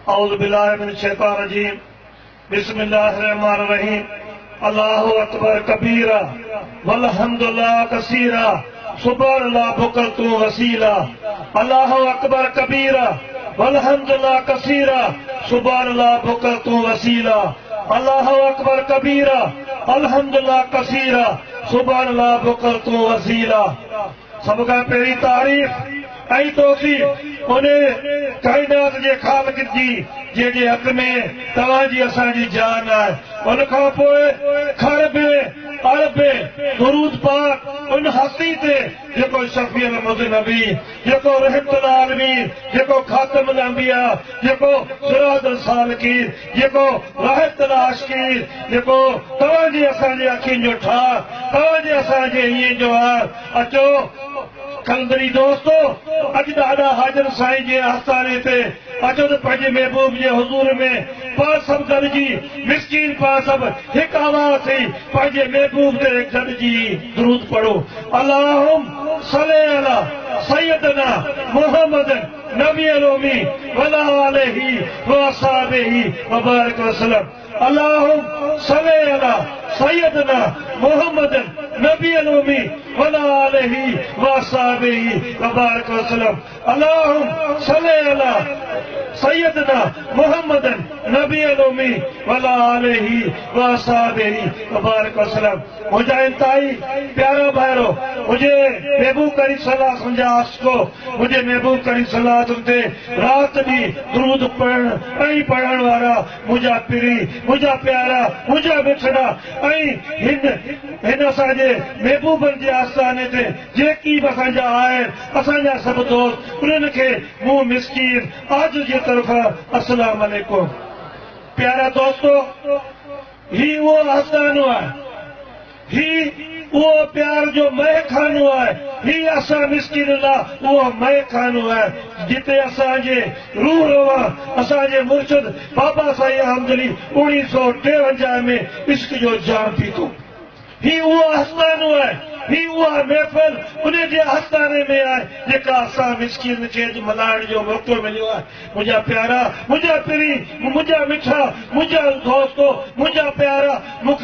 औज़ु बिल्लाहि मिनश शैतानिर रजीम। बिस्मिल्लाहिर रहमानिर रहीम। अल्लाहु अकबर कबीरा वल्हम्दुलिल्लाह कसीरा सुब्हानल्लाह बुकरतु वसीला। अल्लाहु अकबर कबीरा वल्हम्दुलिल्लाह कसीरा सुब्हानल्लाह बुकरतु वसीला। अल्लाहु अकबर कबीरा अल्हम्दुलिल्लाह कसीरा सुब्हानल्लाह बुकरतु वसीला। सब खां पहिरीं तारीफ़ ऐं तौसीफ़ उन काइनात जे ख़ालिक़ जी जंहिंजे हक़ में तव्हांजी असांजी जान आहे। उन खां पोइ खरबे अरबे दुरूद पाक उन हस्ती ते जेको शफ़ीउल मुज़नबी, जेको रहमतुल आलमीन, जेको खातिमुल अंबिया, जेको सिराजुल सालिकीन, जेको राहतुल आशिकीन, जेको तव्हांजी असांजे अखियुनि जो ठाह, तव्हांजे असांजे हीअं जो आहे। अचो कलंदरी दोस्तो, अॼु ॾाढा हाज़िर साईं जे आस्थाने ते अचो त पंहिंजे महबूब जे हुज़ूर में पाण सभु गॾिजी मिस्कीन पाण सभु हिकु आवाज़ थी पंहिंजे महबूब ते गॾिजी दुरूद पढ़ो। अल्लाहुम्मा सल्ली अला सय्यदना मुहम्मदन नबील उम्मी वला आलिही व असहाबिही व बारिक वसल्लम। अल्लाहुम्मा सल्ली अला सय्यदना मुहम्मदन नबील उम्मी वला आलिही व असहाबिही व बारिक वसल्लम। अल्लाहुम्मा सल्ली अला सय्यदना मुहम्मदन नबील उम्मी वला आलिही व असहाबिही व बारिक वसल्लम। मुंहिंजा इंतहाई प्यारा भाइरो, मुंहिंजे महबूब करीम सल्लल्लाहु अलैहि वसल्लम जा आशिको, मुंहिंजे महबूब करीम सल्लल्लाहु अलैहि वसल्लम ते रात ॾींहुं दुरूद पढ़ण ऐं पढ़ण वारा मुंहिंजा पीरी, मुंहिंजा प्यारा, मुंहिंजा मिठड़ा ऐं हिन असांजे महबूबनि जे आस्थाने ते जेकी बि असांजा आहिनि, असांजा सभु दोस्त, उन्हनि खे मूं मिस्कीन आज जी तरफ़ां अस्सलाम वालेकुम। प्यारा दोस्तो, ही उहो आस्थानो आहे, ही उहो प्यार जो महखानो आहे, ही असां मिस्कीन लाइ उहो महखानो आहे जिते असांजे रूह रवा असांजे मुर्शिद बाबा साईं अहमद अली 1953 में इश्क जो जाम पीतो। ही उहो आस्थानो आहे, ही उहा महफ़िल उन जे आस्थाने में आहे जेका असां मिस्कीन खे अॼु मल्हाइण जो मौक़ो मिलियो आहे। मुंहिंजा प्यारा, मुंहिंजा पीरी, मुंहिंजा मिठा, मुंहिंजा दोस्तो, मुंहिंजा प्यारा, मूं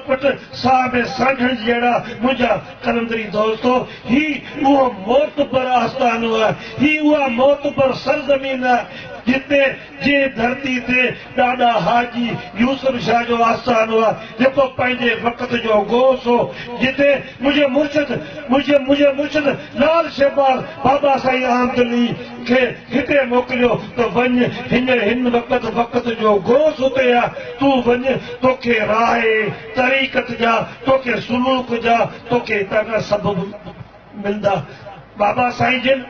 वटि साह में सांढण जहिड़ा मुंहिंजा कलंदरी दोस्तो, ही उहो मोतबर आस्थानो आहे, ही उहा मोतबर सरज़मीन आहे जिते जे धरती ते ॾाढा हाजी यूसुफ शाह जो आस्थानो आहे जेको पंहिंजे वक़्त जो गोस हो, जिते मुंहिंजे मुर्शिद लाल शहबाज़ बाबा साईं अहमद अली खे हिते मोकिलियो त वञ, हिन वक़्त जो गोस हुते आहे, तूं वञ, तोखे राह तरीक़त जा, तोखे सुलूक जा, तोखे हितां खां सभु मिलंदा। बाबा साईं जिन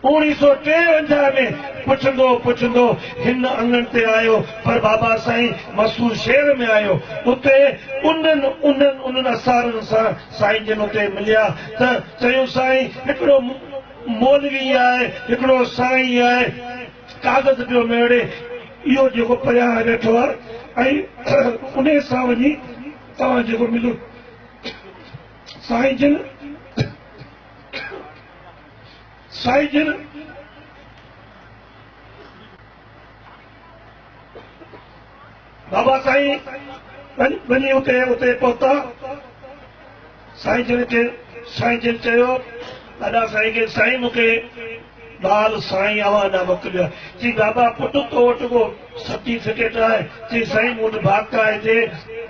1953 में पुछंदो हिन अंगन ते आयो, पर बाबा साईं मसूर शहर में आयो। उते उन्हनि असारनि सां साईं जिन उते मिलिया त चयो साईं हिकिड़ो मौलवी आहे, हिकिड़ो साईं आहे, कागज़ पियो मेड़े, इहो जेको परियां वेठो आहे ऐं उन सां वञी तव्हां जेको मिलो। साईं जिन बाबा साईं वञी उते पहुता। साईं जिन चयो ॾाढा साईं खे, साईं मूंखे ॿार साईं अवां ॾांहुं मोकिलियो। चई बाबा पुटु तो वटि को सर्टिफिकेट आहे? चई साईं मूं वटि बाक़ाइदे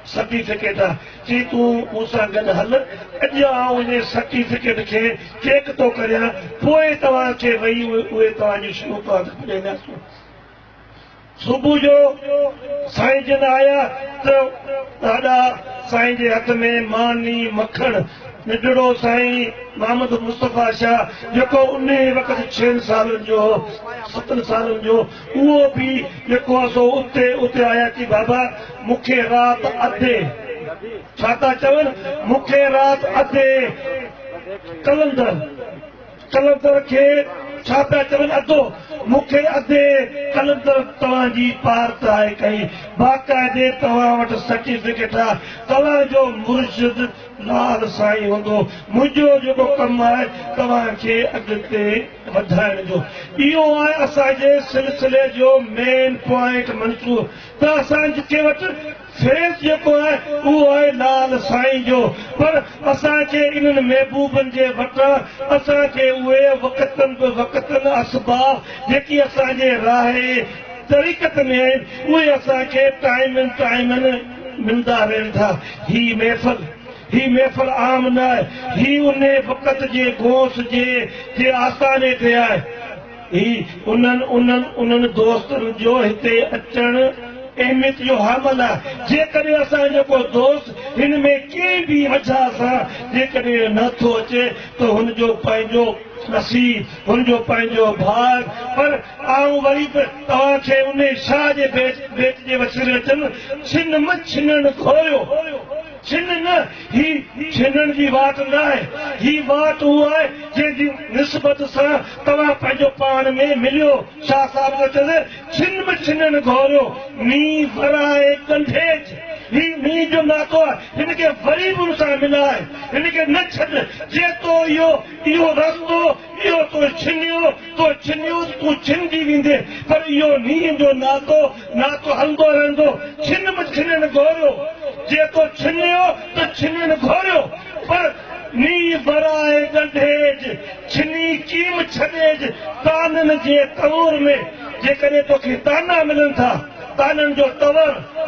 सर्टिफिकेट आहे। चई तूं मूंसां गॾु हल, अॼु आउं इन सर्टिफिकेट खे चेक थो करियां, पोइ तव्हांखे वही उहे तव्हांजी शुरूआत ॾींदासीं। सुबुह जो साईं जिन आया त ॾाढा साईं जे हथ में मानी मखण, निडड़ो साईं मोहम्मद मुस्तफ़ा शाह जेको उन वक़्तु 6 सालनि जो 7 सालनि जो, उहो बि जेको आहे सो उते आया कि बाबा मूंखे राति अधे, छा था चवनि, मूंखे राति अधे कलंदर खे छा पिया चवनि अधो मूंखे अधे कलंदर तव्हांजी पार आहे कई बाक़ाइदे तव्हां वटि सर्टिफिकेट आहे तव्हांजो मुर्शिद लाल साईं हूंदो मुंहिंजो जेको कमु आहे तव्हांखे अॻिते वधाइण जो इहो आहे असांजे सिलसिले जो मेन पॉइंट मंसूर त असांजे वटि फेस जेको आहे उहो आहे लाल साईं जो पर असांखे इन्हनि महबूबनि जे वटां असांखे उहे वक़्तनि असबाब जेकी असांजे राहे तरीक़त में आहिनि उहे असांखे टाइमनि मिलंदा रहनि था ही महफ़िल आम न आहे ही उन वक़्त जे घोष जे आस्थाने ते आहे ही उन्हनि दोस्तनि जो हिते अचणु अहमियत जो हामल आहे जेकॾहिं असांजो को दोस्त हिन में कंहिं बि वजह सां जेकॾहिं नथो अचे त हुनजो पंहिंजो नसीब हुनजो पंहिंजो भाग पर आऊं वरी बि तव्हांखे उन शाह जे बेट जे वसीले अचनि छिनण घोरियो छिन न ही छिनण जी वाट न आहे ही वाट उहा आहे जंहिंजी निस्बत सां तव्हां पंहिंजो पाण में मिलियो शाह साहिब चए छिनण घोरियो मींहुं वराए कंधेज ही मींहुं जो नातो आहे हिनखे वरी बि हुन सां मिलाए हिनखे न छॾ जे तो इहो रस्तो इहो तो छिनियो तूं छिनजी वेंदे पर इहो मींहं जो नातो हलंदो रहंदो छिनण घोरियो जे तो छिनियो त छिनण घोरियो पर मींहुं वराए गंढेज छिनी कीम छॾेज ताननि जे तौर में जेकॾहिं तोखे ताना मिलनि था ताननि जो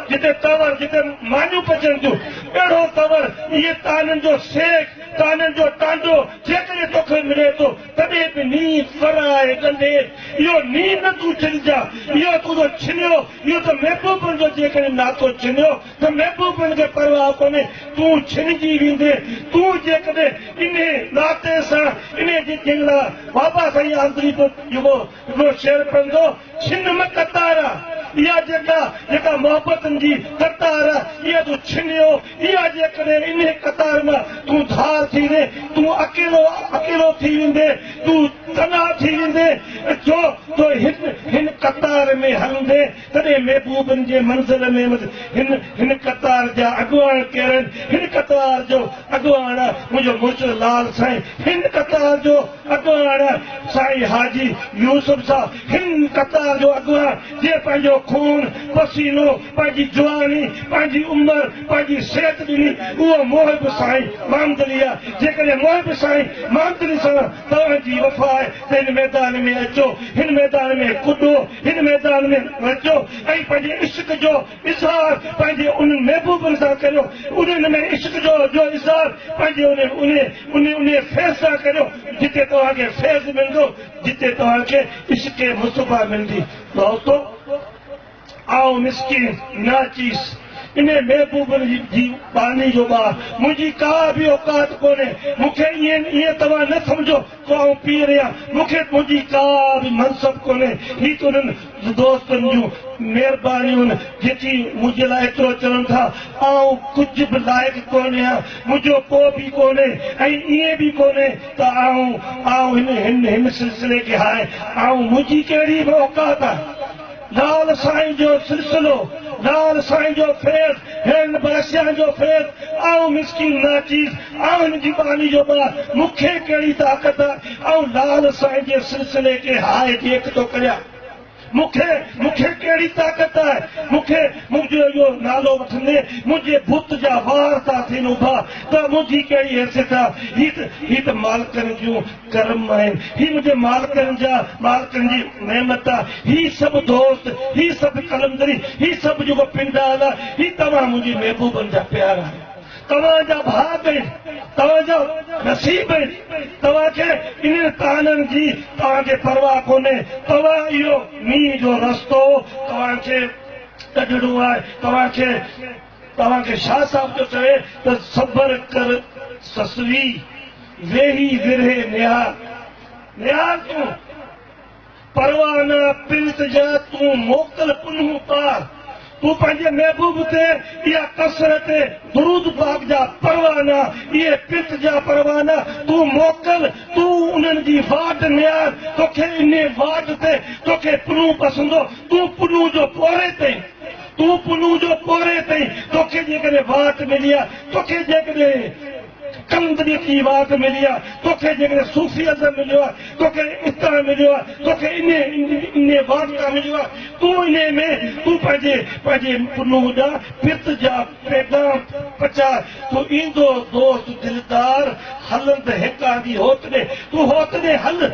जिते मानियूं पचनि थियूं अहिड़ो तवर इहे ताननि जो सेक ताननि जो टांडो जेकॾहिं तोखे मिले थो तॾहिं बि मींहुं वराए गंढे इहो मींहुं न तूं छिनजा इहो तुंहिंजो छिनियो इहो त महबूबनि जो जेकॾहिं नातो छिनियो त महबूबनि खे परवाह कोन्हे तूं छिनजी वेंदे तूं जेकॾहिं इन नाते सां इन जी जिंगला बाबा साईं आंतरी हिकिड़ो शेर पवंदो छिन में कतारा इहा जेका मोहबतनि जी कतार इहा तूं छिनियो इहा जेकॾहिं इन कतार मां तूं धार थी वेंदे तूं अकेलो थी वेंदे तूं तनाव थी वेंदे जो तो हिन कतार में हलंदे तॾहिं महबूबनि जे मंज़िल में हिन कतार जा अॻुवान केर आहिनि हिन कतार जो अॻुवान मुंहिंजो मुर्शिद लाल साईं हिन कतार जो अॻुवान साईं हाजी यूसुफ साहब हिन कतार जो अॻुवान जे पंहिंजो खून पसीनो पंहिंजी जवानी पंहिंजी उमिरि पंहिंजी सिहत ॾिनी उहो मोहिब साईं मामदली आहे जेकॾहिं मोहिब साईं मामदली सां तव्हांजी वफ़ा आहे त हिन मैदान में अचो हिन मैदान में कुॾो हिन मैदान में अचो ऐं पंहिंजे इश्क जो इज़हार पंहिंजे उन्हनि महबूबनि सां करियो उन्हनि में इश्क जो इज़हार पंहिंजे उन फैज़ सां करियो जिते तव्हांखे फैज़ मिलंदो जिते तव्हांखे इश्क मुस्तफ़ा मिलंदी दोस्तो आओ मिस्किन नाचीस इन महबूबनि जी बानी जो ॿार मुंहिंजी का बि औकात कोन्हे मूंखे ईअं तव्हां न सम्झो तो आऊं पीर आहियां मूंखे मुंहिंजी का बि मनसब कोन्हे ही त उन्हनि दोस्तनि जूं महिरबानियूं जेकी मुंहिंजे लाइ एतिरो चवनि था आऊं कुझु बि लाइक़ु कोन्हे आहियां मुंहिंजो को बि कोन्हे ऐं ईअं बि कोन्हे त आऊं हिन सिलसिले खे हाय आऊं मुंहिंजी कहिड़ी बि औकात आहे लाल साईं जो सिलसिलो लाल साईं जो फैज़ हिन बादशाह जो फैज़ आऊं मिस्किन नाचीज़ आऊं हिन जी बानी जो ॿार मूंखे कहिड़ी ताक़त आहे आऊं लाल साईं जे सिलसिले खे हाय देख थो करियां मूंखे कहिड़ी ताक़त आहे मुंहिंजो इहो नालो वठंदे मुंहिंजे बुत जा वार था थियनि उभा त मुंहिंजी कहिड़ी हैसियत आहे ही त मालिकनि जूं कर्म आहिनि ही मुंहिंजे मालिकनि जी नेमत आहे ही सभु दोस्त ही सभु कलमदरी ही सभु जेको पिंडाल आहे ही तव्हां मुंहिंजी महबूबनि जा प्यार आहियो तव्हांजा भाग आहिनि तव्हांजा नसीब आहिनि तव्हांखे इन ताननि जी तव्हांखे परवाह कोन्हे तव्हां इहो मींहं जो रस्तो तव्हांखे कढणो आहे तव्हांखे शाह साहिब जो चवे त सबर कर ससवी वेही विरहे निहार तूं परवाह न पिल्त जा तूं मोकल पुनूं पार तू पंहिंजे महबूब ते इहा कसरत दुरूद पाक जा परवाना इहे पित जा परवाना तू मोकल तू उन्हनि जी वाट नियार तोखे इन वाट ते तोखे पुनू पसंदो तू पुनू जो पोरे ताईं तू पुनू जो पोरे ताईं तोखे जेकॾहिं वाट मिली आहे तोखे जेकॾहिं कलंदरी की वाट मिली आहे तोखे जेकॾहिं सूफ़ियत मिलियो आहे तोखे इतना मिलियो आहे तोखे इन वाट खां मिलियो आहे तू इन में तू पंहिंजे पुनू जा पित जा पैगाम पचा तू ईंदो दोस्त दिलदार हलंद हिका दी होत ॾे तू होत ॾे हल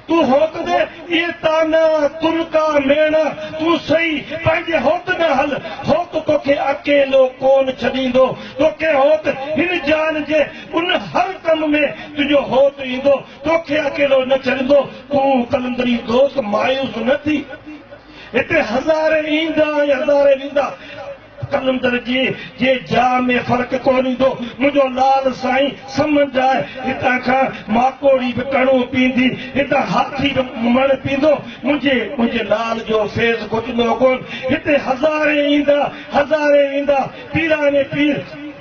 तू होत दे ये ताना तुनका मेणा तू सही पंहिंजे होत न हल होत तोखे अकेलो कोन छॾींदो तोखे होत हिन जान जे उन हर कम में तुंहिंजो होत ईंदो तोखे अकेलो न छॾींदो तूं कलंदरी दोस्त मायूस न थी हिते हज़ारे ईंदा ऐं हज़ारे वेंदा कलंदर जे जा में फ़र्क़ु कोन ईंदो मुंहिंजो लाल साईं सम्झ आहे हितां खां माकोड़ी बि कणो पींदी हितां हाथी बि मण पींदो मुंहिंजे लाल जो फेस घुटंदो कोन हिते हज़ारे ईंदा पीराने पीर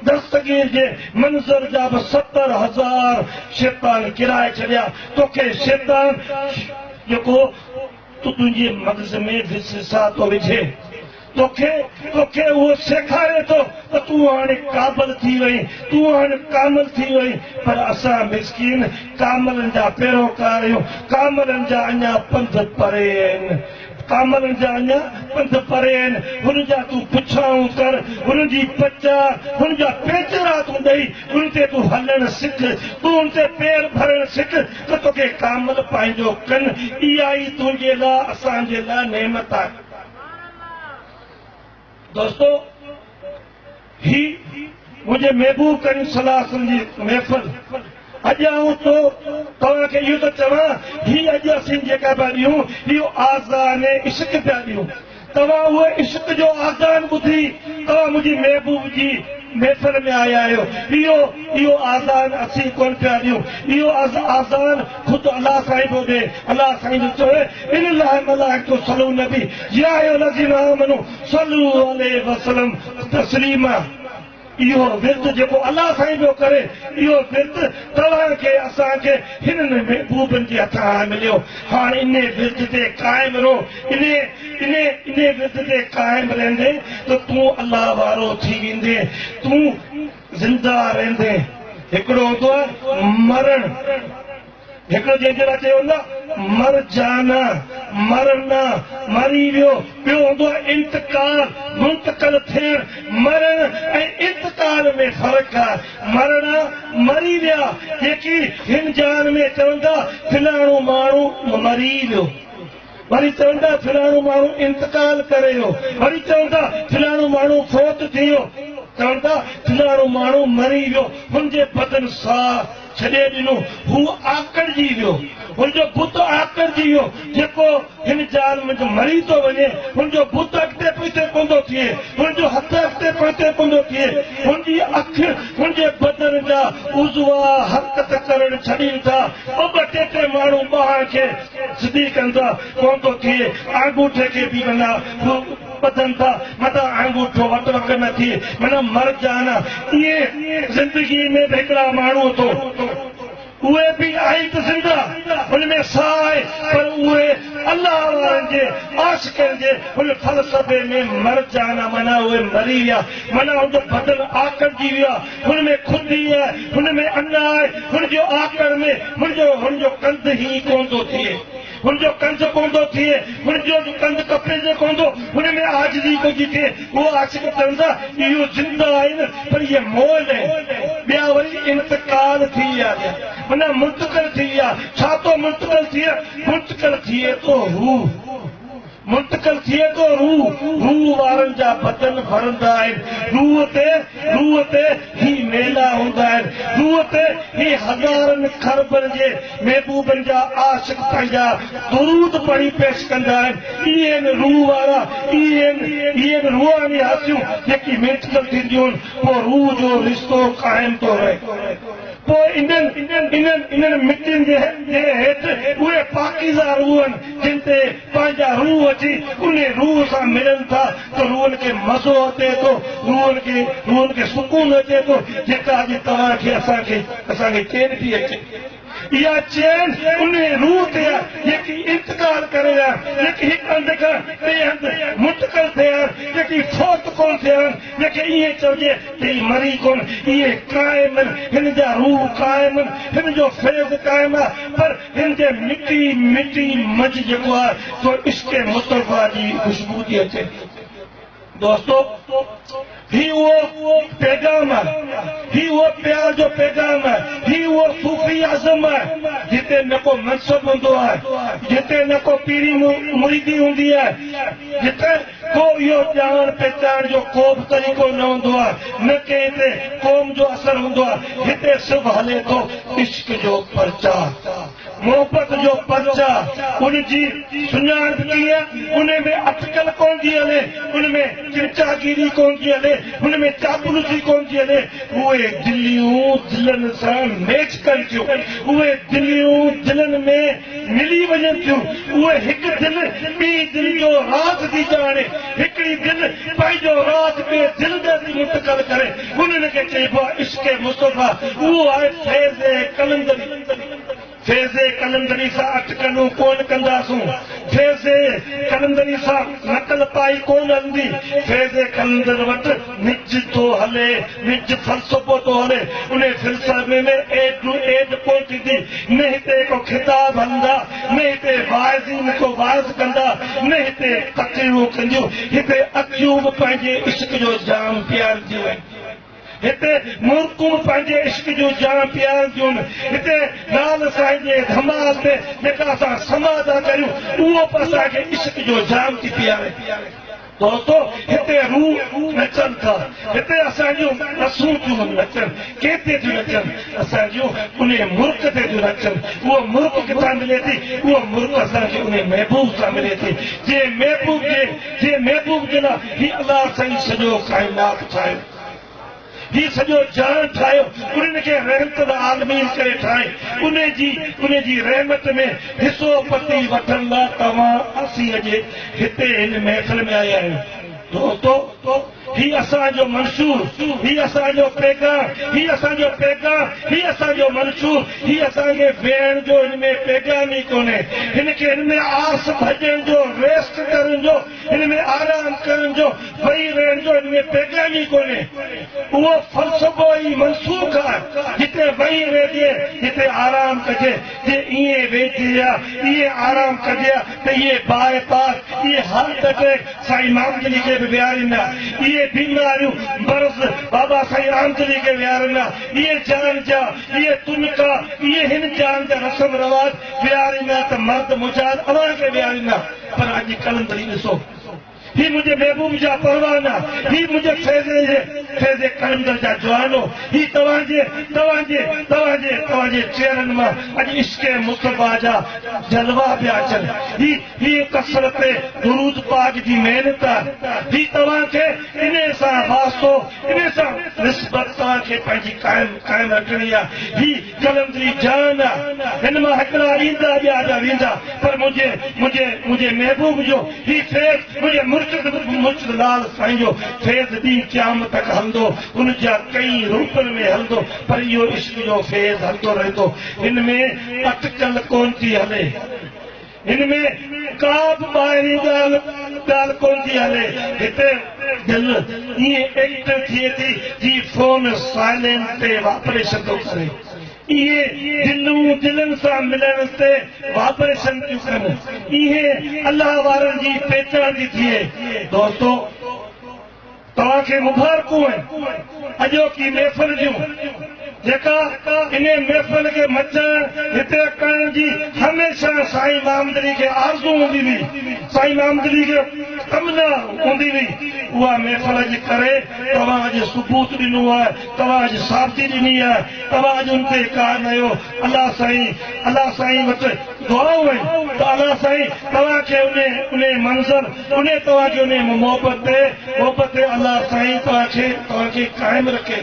दस्तगीर जे मंज़र जा बि 70,000 शैतान किराए छॾिया तोखे शैतान जेको तूं तुंहिंजे मग़ज़ में विससा थो विझे तोखे उहो सेखारे थो त तूं हाणे क़ाबिल थी वई तूं हाणे कामिल थी वई पर असां मिसकीन कामिलनि जा पैरोकार आहियूं कामिलनि जा अञा पंध परे आहिनि कामिलनि जा अञा पंध परे आहिनि हुन जा तूं पुछाऊं कर हुन जी पचा हुन जा पेचरा तूं ॾेई हुन ते तूं हलणु सिख तूं हुन ते पेर भरणु सिख त तोखे कामिल पंहिंजो कनि इहा ई तुंहिंजे लाइ असांजे लाइ नेमत आहे दोस्तों ही मुझे महबूब करीम सल्लल्लाहु अलैहि वसल्लम जी महफ़िल अॼु आऊं तो तव्हांखे इहो थो चवां ही अॼु असीं जेका पिया ॾियूं इहो आज़ान इश्क पिया ॾियूं तव्हां उहो इश्क जो आज़ान ॿुधी तव्हां मुंहिंजी महबूब जी महफ़िल में आया आहियो इहो आज़ान असीं कोन पिया ॾियूं इहो आज़ान ख़ुदि अलाह साईं पियो ॾे अलाह साईं जो चवे इन लाइ मलाइकतो सलू नबी या अय्युहल्लज़ीना आमनू सल्लू अलैहि वसल्लम तस्लीमा इहो विर्त जेको अलाह साईं पियो करे इहो विर्त तव्हांखे असांखे हिननि महबूबनि जे हथां मिलियो हाणे इन विर्त ते क़ाइमु रहो इन विर्त ते क़ाइमु रहंदे त तूं अलाह वारो थी वेंदे तूं ज़िंदा रहंदे हिकिड़ो हूंदो आहे मरण हिकिड़ो जंहिंजे लाइ चयो न मर जाना मरना मरी वियो ॿियो हूंदो आहे इंतकाल मुंतक़ल थियणु मरण ऐं इंतकाल में फ़र्क़ु आहे मरण मरी विया जेकी हिन जान में चवंदा फिलाणो माण्हू मरी वियो वरी चवंदा फिलाणो माण्हू इंतकाल करे वियो वरी चवंदा फिलाणो माण्हू फोत थी वियो चवंदा फिलाणो माण्हू मरी वियो हुनजे बदन साह छॾे ॾिनो हू आकड़जी वियो हुनजो बुत आकड़जी वियो जेको हिन जाल में मरी थो वञे हुनजो बुत अॻिते पुठिते कोन थो थिए हुनजो हथ अॻिते पुठिते कोन थो थिए हुनजी अखि हुनजे बदन जा उज़वा हरकत करणु छॾीनि था ॿ टे माण्हू ॿार खे सिधी कंदा कोन थो थिए आंगूठे खे बि कंदा बदन था मथां आंगूठो वट वक न थिए माना मर जाना इहे ज़िंदगी में बि हिकिड़ा माण्हू थो उहे बि आई त ज़िंदा हुनमें साह आहे पर उहे अलाह वारनि जे आशिक़नि जे हुन फ़लसफ़े में मर जाना माना उहे मरी विया माना हुनजो बदन आकड़जी वियो आहे हुनमें खुदी आहे हुनमें अन्न आहे हुनजो आकड़ में हुनजो कंध ई कोन थो थिए हुनजो कंध कोन थो थिए हुनजो कंध कपिजे कोन थो हुनमें आजिज़ी कोन थी थिए उहो आशिक़ चवंदा इहो ज़िंदा आहिनि पर इहे मोल आहिनि ॿिया वरी इंतकाल थी विया माना मुंतक़िल थी विया छा थो मुंतक़िल थिए मुंतक़िल थिए थो मुंतक़िल थिए थो रूह वारनि जा बदन भरंदा आहिनि रूह ते ही मेला हूंदा आहिनि रूह ते ही हज़ारनि खरबनि जे महबूबनि जा आशिक़ पंहिंजा दुरूद पढ़ी पेश कंदा आहिनि इहे आहिनि रूह वारा इहे आहिनि रूहानी हासियूं जेकी मुंतक़िल थींदियूं आहिनि पोइ रूह जो रिश्तो क़ाइमु थो रहे इन मिट्टिन जे हेठि उहे पाकीज़ा रूह आहिनि जिन ते पंहिंजा रूह अची उन रूह सां मिलनि था त रूहनि खे मज़ो अचे थो, रूहनि खे सुकून अचे थो, जेका अॼु तव्हांखे असांखे चैन थी अचे। इहा चैन उन रूह ते आहे जेकी इंतकाल करे जेकी हिकु हंधि खां ॿिए हंधि मुंतकिल थिया, जेकी फौत कोन थिया, जेके ईअं चइजे त ही मरी कोन, इहे क़ाइम आहिनि, हिन जा रूह क़ाइम आहिनि, हिन जो फैज़ क़ाइम आहे, पर हिन जे मिटी मंझि जेको आहे सो इश्क़ मुस्तफ़ा जी ख़ुशबू थी अचे। दोस्तों, ही वो पैगाम है, ही वो प्यार जो पैगाम है, ही वो सूफी आज़म है जिते न को मनसब होंदो है, जिते न को पीरी मुरीदी होंदी है, जिते को यो जान पहचान जो को भी तरीको न होंदो है, न के ते कौम जो असर होंदो है, हिते सब हले तो इश्क जो प्रचार, मोहब्बत जो पर्चा, उनजी सुञाणप की आहे, उनमें अटकल कोन थी हले, उनमें चिरचागिरी कोन थी हले, उनमें चापलूसी कोन थी हले। उहे दिलियूं दिलनि सां मैच कनि थियूं, उहे दिलियूं दिलनि में मिली वञनि थियूं, उहे हिकु दिलि ॿी दिलि जो राज़ थी ॼाणे, हिकिड़ी दिलि पंहिंजो राज़ ॿिए दिलि में थी मुंतक़िल करे, उन्हनि खे चइबो आहे इश्क़ मुस्तफ़ा। उहो आहे फैज़ कलंदरी। फैज़ कलंदरी सां अटकलूं कोन कंदासूं, फैज़ कलंदरी सां नकल पाई कोन हलंदी, फैज़ कलंदर वटि निज थो हले, निज फ़लसफ़ो थो हले, उन फ़लसफ़े में एड टू एड कोन थींदी, न हिते को खिताब हलंदा, न हिते वाइज़ीन को वाइज़ कंदा, न हिते तक़रीरूं कंदियूं, हिते अखियूं बि पंहिंजे इश्क़ जो जाम प्यार थियूं आहिनि, हिते मुर्कूं पंहिंजे इश्क़ जो जाम प्यार थियूं आहिनि, हिते लाल साईं जे धमाल ते जेका असां समा था करियूं उहो बि असांखे इश्क़ जो जाम थी प्यारे। दोस्तों, हिते रूह नचनि था, हिते असांजूं नसूं थियूं नचनि, केते थियूं नचनि, असांजूं उन मुल्क ते थियूं नचनि। उहो मुल्क किथां मिले थी? उहो मुल्क असांखे उन महबूब सां मिले थी, जे महबूब जे लाइ ही अलाह साईं सॼो काइनात ठाहियो, ही सॼो जान ठाहियो, उन्हनि खे रहमत आलमीन करे ठाहे, उन जी रहमत में हिसो पती वठण लाइ तव्हां असीं अॼु हिते हिन महफ़िल में आया आहियूं। दोस्तों, ही असांजो मंशूर, ही असांजो पैगाम, ही असांजो मंशूर, ही असांखे वेहण जो हिन में पैगाम ई कोन्हे, हिन खे हिन में आस भॼण जो, रेस्ट करण जो, हिन में आराम करण जो, वेही रहण जो हिन में पैगाम ई कोन्हे। उहो फ़लसफ़ो ई मनसूख आहे, जिते वेही रहिजे, जिते आराम कजे, जे ईअं वेठे आहे, ईअं आराम कजे त इहे बाए पास, इहे हार्ट अटैक साईं मामदनी खे बि विहारींदा, इहे बीमारियूं बरस बाबा साईं रामदनी खे विहारींदा, इहे जान जा, इहे तुनका, इहे हिन जान जा रस्म रवाज विहारींदा त मर्द मुजाहिद अव्हां खे विहारींदा। पर अॼु कलंदरी ॾिसो, ही मुझे महबूब जा परवाना, ही मुझे फैज़ कलंदर जा जवानो, ही तव्हांजे चेहरनि मां अॼु इश्क़ मुस्तफ़ा जा जलवा पिया अचनि, ही कसरत दुरूद पाक जी महिनत आहे, ही तव्हांखे इन सां वास्तो, इन सां निस्बत तव्हांखे पंहिंजी काइम रखणी आहे। ही कलंदरी जान आहे, हिन मां हिकिड़ा ईंदा ॿिया जा वेंदा, पर मुंहिंजे महबूब जो ही फैज़, मुंहिंजे मुर्शिद लाल साईं जो फैज़ ॾींहुं क़यामत तक हलंदो, उन जा कई रूपनि में हलंदो, पर इहो इश्क़ जो फैज़ हलंदो रहंदो, हिन में अटकल कोन थी हले, हिन में का बि ॿाहिरीं ॻाल्हि कोन थी हले। हिते दिलि ईअं एक्टिव थिए थी जी फोन साइलेंट ते ऑपरेशन थो करे, इहे दिलनि सां मिलण ते वाइब्रेशन थियूं कनि, इहे अलाह वारनि जी पहचान थी थिए। दोस्तों, तव्हांखे मुबारकूं आहिनि अॼोकी महफ़िल जूं, जेका इन महफ़िल खे मचण हिते करण जी हमेशह साईं मामदनी खे आरज़ू हूंदी हुई, साईं मामदनी खे तमन्ना हूंदी हुई। उहा महफ़िल जे करे तव्हां अॼु सबूत ॾिनो आहे, तव्हां अॼु साबिती ॾिनी आहे, तव्हां अॼु उन ते कान आहियो। अलाह साईं वटि दुआऊं आहिनि त अलाह साईं तव्हांखे उन मंज़र, तव्हांखे उन मोहबत ते अलाह साईं तव्हांखे क़ाइमु रखे।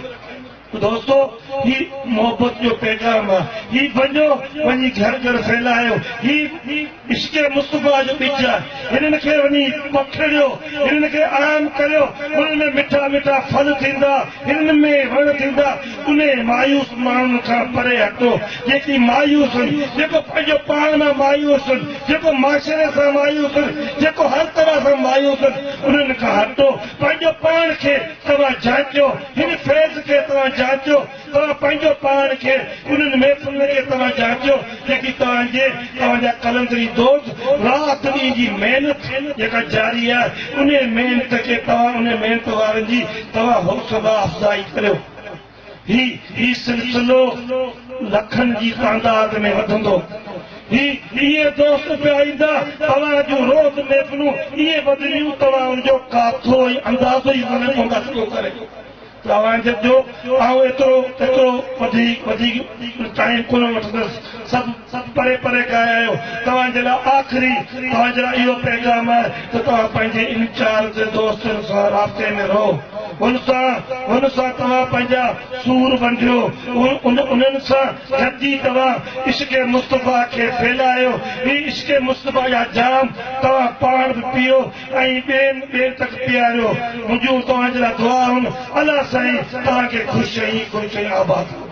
दोस्तों ही मोहब्बत जो पैगाम है ही वञो वञी घर घर फैलायो ही इश्क मुस्तफा जो बीज आहे हिननि खे वञी पखड़ियो हिननि खे आम करियो उन में मिठा मिठा फल थींदा हिननि में वण थींदा उन मायूस माण्हुनि खां परे हटो जेकी मायूस आहिनि जेको पंहिंजो पाण में मायूस आहिनि जेको माशरे सां मायूस आहिनि जेको हर तरह सां मायूस आहिनि उन्हनि खां हटो पंहिंजो पाण खे तव्हां जांचो हिन फैज़ खे तव्हां जांचो तव्हां पंहिंजो पाण खे उन्हनि महफ़िल खे तव्हां जांचो जेकी तव्हांजा कलंदरी दोस्त राति ॾींहं जी महिनत जेका जारी आहे उन महिनत खे तव्हां उन महिनत वारनि जी तव्हां हौसला अफ़ज़ाई करियो ही सिलसिलो लखनि जी तादाद में वधंदो इहे दोस्त पिया ईंदा तव्हां जूं रोज़ महफ़िलूं इहे वधंदियूं तव्हां उनजो काथो ऐं अंदाज़ो ई न पवंदा करे तव्हांजो एतिरो वधीक टाइम कोन वठंदुसि सभु परे परे ॻाया आहियो तव्हांजे लाइ आख़िरी तव्हांजे लाइ इहो पैगाम आहे त तव्हां पंहिंजे इंचार्ज दोस्तनि सां राब्ते में रहो हुन सां तव्हां पंहिंजा सूर वंडियो उन्हनि सां गॾिजी तव्हां इश्क मुस्तफा खे फैलायो ही इश्क मुस्तफा जा जाम तव्हां पाण बि पीओ ऐं ॿियनि तक पीआरियो मुंहिंजूं तव्हांजे लाइ दुआ आहिनि अलाह साईं तव्हांखे ख़ुशि ऐं आबाद